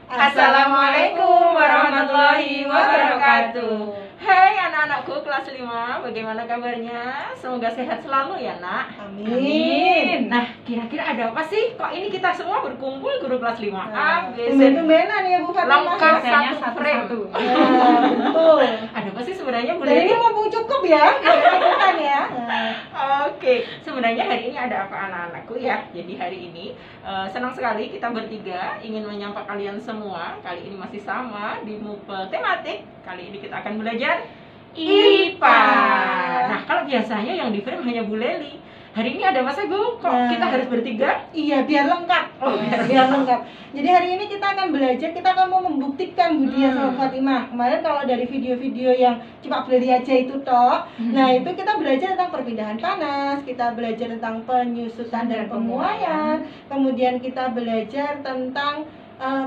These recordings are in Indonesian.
Assalamualaikum warahmatullahi wabarakatuh. Hai anak-anakku kelas 5, bagaimana kabarnya? Semoga sehat selalu ya nak. Amin. Nah, kira-kira ada apa sih? Kok ini kita semua berkumpul guru kelas 5 A, B, C, Tumben-tumbenan ya Bu Fatimah. lengkap Biasanya satu frame. Ya, betul. Ada apa sih sebenarnya Bu Jadi Leni? ini mumpung cukup ya, bukan ya. Oke, sebenarnya hari ini ada apa anak-anakku ya? Jadi hari ini senang sekali kita bertiga ingin menyapa kalian semua. Kali ini masih sama di MUPE tematik. Kali ini kita akan belajar IPA. Nah, kalau biasanya yang di frame hanya Bu Leli. Hari ini ada Mas Bu, kok kita harus bertiga? Iya, biar lengkap. Biar lengkap. Jadi hari ini kita akan belajar, kita akan mau membuktikan Budia sama Fatimah. Kemarin kalau dari video-video yang cuma beli aja itu toh. Nah, itu kita belajar tentang perpindahan panas, kita belajar tentang penyusutan dan pemuaian. Kemudian kita belajar tentang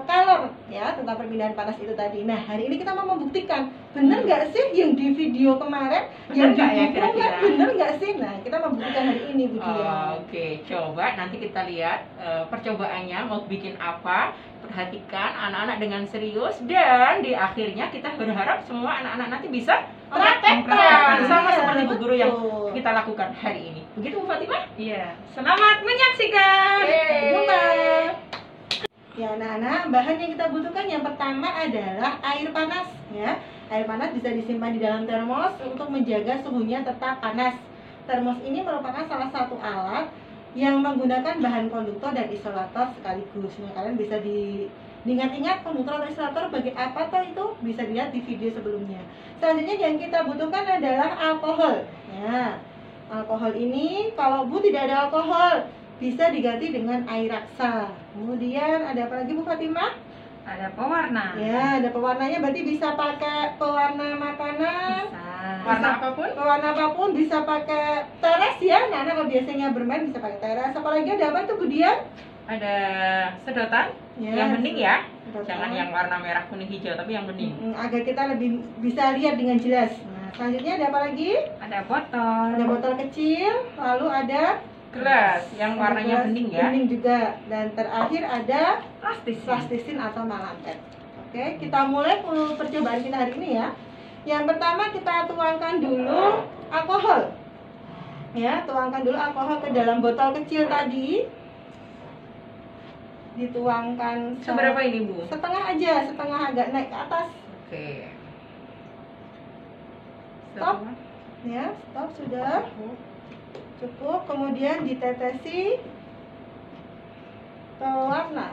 kalor ya, tentang perpindahan panas itu tadi. Nah, hari ini kita mau membuktikan bener nggak sih yang di video kemarin, yang di buku nggak bener nggak sih? Nah, kita membuktikan hari ini Bu Dia. Oke, coba nanti kita lihat percobaannya mau bikin apa. Perhatikan anak-anak dengan serius, dan di akhirnya kita berharap semua anak-anak nanti bisa praktekkan sama seperti Bu Guru yang kita lakukan hari ini. Begitu Bu Fatimah? Iya. Selamat menyaksikan. Ya, anak-anak, bahan yang kita butuhkan yang pertama adalah air panas ya. Air panas bisa disimpan di dalam termos untuk menjaga suhunya tetap panas. Termos ini merupakan salah satu alat yang menggunakan bahan konduktor dan isolator sekaligus. Nah, kalian bisa diingat-ingat konduktor atau isolator bagi apa toh itu bisa dilihat di video sebelumnya. Selanjutnya yang kita butuhkan adalah alkohol. Ya, alkohol ini kalau Bu tidak ada alkohol bisa diganti dengan air raksa. Kemudian ada apa lagi Bu Fatimah? Ada pewarna. Ya, ada pewarnanya, berarti bisa pakai pewarna makanan. Warna apapun? Pewarna apapun, bisa pakai teres ya. Nah, kalau biasanya bermain bisa pakai teres. Apalagi ada apa tuh Bu Dian? Ada sedotan Ya, yang bening ya. sedotan. Jangan yang warna merah, kuning, hijau, tapi yang bening. Agar kita lebih bisa lihat dengan jelas. Nah, selanjutnya ada apa lagi? Ada botol. Ada botol kecil, lalu ada Gelas yang warnanya gelas bening ya. bening juga, dan terakhir ada Plastisin. plastisin atau malampet. Oke, kita mulai percobaan kita hari ini ya. Yang pertama kita tuangkan dulu alkohol. Ya, tuangkan dulu alkohol ke dalam botol kecil tadi. Dituangkan Seberapa ini Bu? setengah aja, setengah agak naik ke atas. Oke. Stop. Ya, stop sudah. Cukup, kemudian ditetesi pewarna.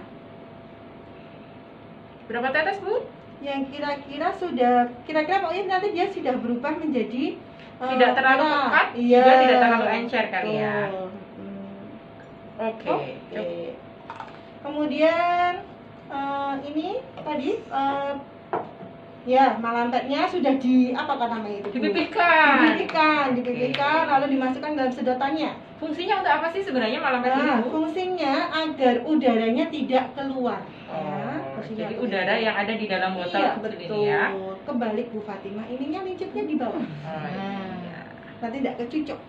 Berapa tetes Bu? Yang kira-kira sudah, kira-kira pokoknya nanti dia sudah berubah menjadi Tidak terlalu merah. pekat, Iya, juga tidak terlalu encer kali ya. Oke. Oke. Kemudian ini tadi ya, malampetnya sudah di apa namanya itu? Dipipihkan. Dipipihkan, lalu dimasukkan dalam sedotannya. Fungsinya untuk apa sih sebenarnya malampet ini Nah, Bu? fungsinya agar udaranya tidak keluar. Jadi udara yang ada di dalam botol iya, seperti betul. ini ya. Kebalik Bu Fatimah, ininya lincipnya di bawah. Iya. Nanti tidak kecucuk.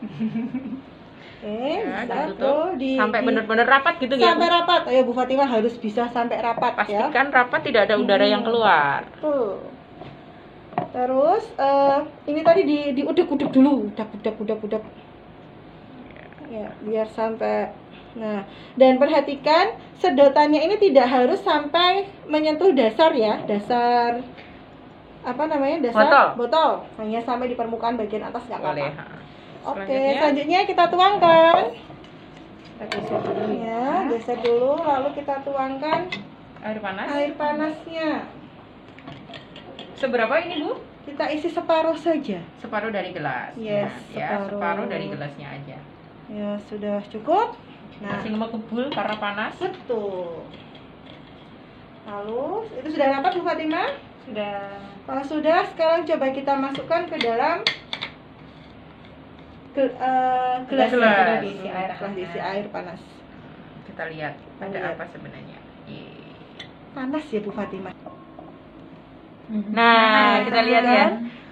Oke, Ya, bisa ditutup tuh sampai benar-benar rapat gitu ya. sampai Bu? rapat. Ayo Bu Fatimah harus bisa sampai rapat ya. Pastikan rapat, tidak ada udara yang keluar. Tuh. Terus ini tadi diudek-udek dulu, udak. Ya, biar sampai. Nah, dan perhatikan sedotannya ini tidak harus sampai menyentuh dasar ya, dasar apa namanya, dasar botol. Hanya sampai di permukaan bagian atas nggak Boleh. apa-apa. Oke, selanjutnya kita tuangkan. Ya, geser dulu, lalu kita tuangkan Air panas. air panasnya. Seberapa ini Bu? Kita isi separuh saja. Separuh dari gelas. Yes, Ya, separuh. separuh dari gelasnya aja. Ya, sudah cukup. Nah, Masih ngebul karena panas. betul. Lalu, itu sudah rapat Bu Fatimah? Sudah. Kalau sudah, sekarang coba kita masukkan ke dalam gelas yang sudah diisi air, diisi air panas. Kita lihat ada Lihat. apa sebenarnya. Panas ya Bu Fatimah. Nah, kita lihat ya.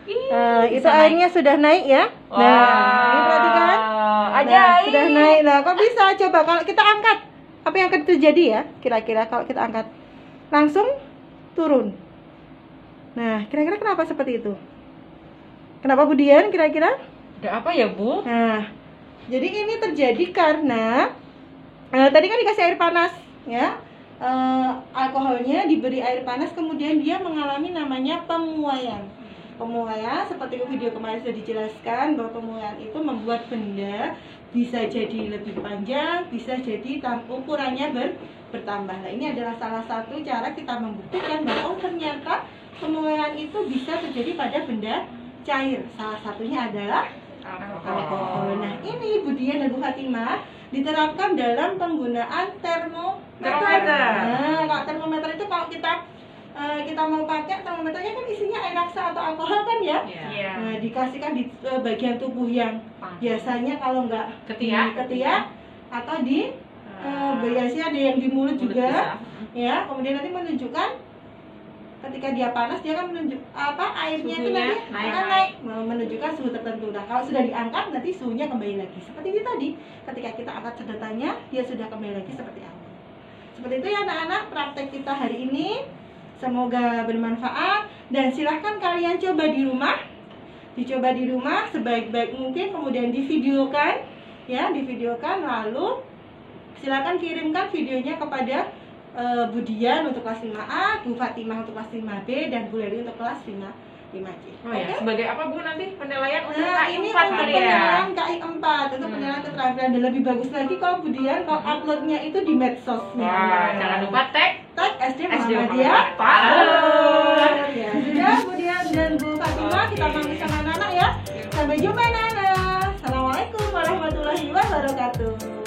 Itu bisa naik. airnya sudah naik ya. Nah, ini perhatikan. Nah, sudah naik lah. Kok bisa? Coba kalau kita angkat, apa yang akan terjadi ya? Kira-kira kalau kita angkat, langsung turun. Nah, kira-kira kenapa seperti itu? Kenapa Bu Dian? Kira-kira? Ada apa ya, Bu? Nah, jadi ini terjadi karena tadi kan dikasih air panas, ya. Alkoholnya diberi air panas, kemudian dia mengalami namanya pemuaian. Pemuaian seperti video kemarin sudah dijelaskan bahwa pemuaian itu membuat benda bisa jadi lebih panjang, bisa jadi ukurannya bertambah. Nah, ini adalah salah satu cara kita membuktikan bahwa ternyata pemuaian itu bisa terjadi pada benda cair. Salah satunya adalah alkohol. Nah, ini Bu Dian dan Bu Fatimah diterapkan dalam penggunaan termometer. Nah, kalau termometer itu kalau kita mau pakai termometernya kan isinya air raksa atau alkohol kan ya. Nah, dikasihkan di bagian tubuh yang biasanya kalau nggak Ketiak. ketiak atau di biasanya ada yang di mulut juga, ya. Kemudian nanti menunjukkan ketika dia panas dia akan menunjuk airnya itu nanti akan naik menunjukkan suhu tertentu. Nah, kalau sudah diangkat nanti suhunya kembali lagi seperti ini tadi. Ketika kita angkat sedotannya dia sudah kembali lagi seperti awal. Seperti itu ya anak-anak praktek kita hari ini. Semoga bermanfaat dan silahkan kalian coba di rumah. Dicoba di rumah sebaik-baik mungkin, kemudian divideokan ya, divideokan lalu silahkan kirimkan videonya kepada Bu Dian untuk kelas 5A, Bu Fatimah untuk kelas 5B, dan Bu Leri untuk kelas 5C. Oh ya, sebagai apa Bu nanti penilaian untuk Nah, KI ini 4 untuk kali ya? penilaian KI 4, untuk penilaian keterampilan. Dan lebih bagus lagi kalau Bu Dian kalau uploadnya itu di medsosnya. Wah, jangan lupa tag SD SD Muhammadiyah Power. Ya sudah, Bu Dian dan Bu Fatimah, kita pamit sama anak-anak ya. Sampai jumpa anak-anak. Assalamualaikum warahmatullahi wabarakatuh.